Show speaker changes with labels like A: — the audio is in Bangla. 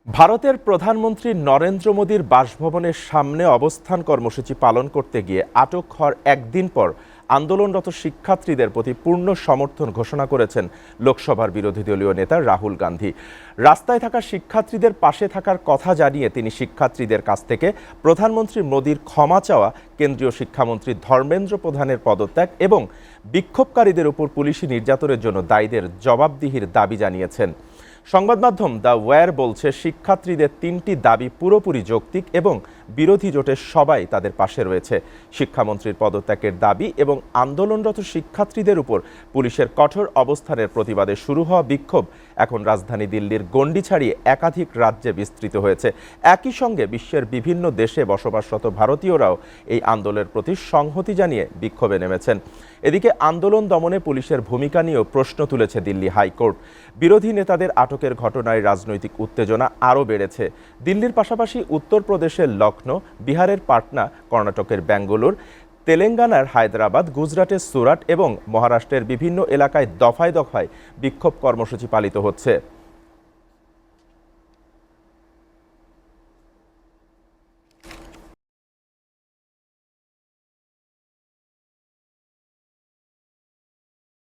A: ভারতের প্রধানমন্ত্রী নরেন্দ্র মোদীর বাসভবনের সামনে অবস্থান কর্মসূচি পালন করতে গিয়ে আটক হওয়ার একদিন পর আন্দোলনরত শিক্ষার্থীদের প্রতি পূর্ণ সমর্থন ঘোষণা করেছেন লোকসভার বিরোধী দলীয় নেতা রাহুল গান্ধী। রাস্তায় থাকা শিক্ষার্থীদের পাশে থাকার কথা জানিয়ে তিনি শিক্ষার্থীদের কাছ থেকে প্রধানমন্ত্রী মোদীর ক্ষমা চাওয়া, কেন্দ্রীয় শিক্ষামন্ত্রী ধর্মেন্দ্র প্রধানের পদত্যাগ এবং বিক্ষোভকারীদের উপর পুলিশি নির্যাতনের জন্য দায়ীদের জবাবদিহির দাবি জানিয়েছেন। সংবাদ মাধ্যম দ্য ওয়্যার বলছে, শিক্ষার্থীদের তিনটি দাবি পুরোপুরি যৌক্তিক এবং বিরোধী জোটের সবাই তাদের পাশে রয়েছে। শিক্ষামন্ত্রীর পদত্যাগের দাবি এবং আন্দোলনরত শিক্ষার্থীদের উপর পুলিশের কঠোর অবস্থানের প্রতিবাদে শুরু হওয়া বিক্ষোভ এখন রাজধানী দিল্লির গণ্ডি ছাড়িয়ে একাধিক রাজ্যে বিস্তৃত হয়েছে। একই সঙ্গে বিশ্বের বিভিন্ন দেশে বসবাসরত ভারতীয়রাও এই আন্দোলনের প্রতি সংহতি জানিয়ে বিক্ষোভে নেমেছেন। এদিকে আন্দোলন দমনে পুলিশের ভূমিকা নিয়েও প্রশ্ন তুলেছে দিল্লি হাইকোর্ট। বিরোধী নেতাদের আটকের ঘটনায় রাজনৈতিক উত্তেজনা আরও বেড়েছে। দিল্লির পাশাপাশি উত্তরপ্রদেশের লখনৌ, বিহারের পাটনা, কর্ণাটকের ব্যাঙ্গালোর, তেলেঙ্গানার হায়দ্রাবাদ, গুজরাটের সুরাট এবং মহারাষ্ট্রের বিভিন্ন এলাকায় দফায় দফায় বিক্ষোভ কর্মসূচি পালিত হচ্ছে।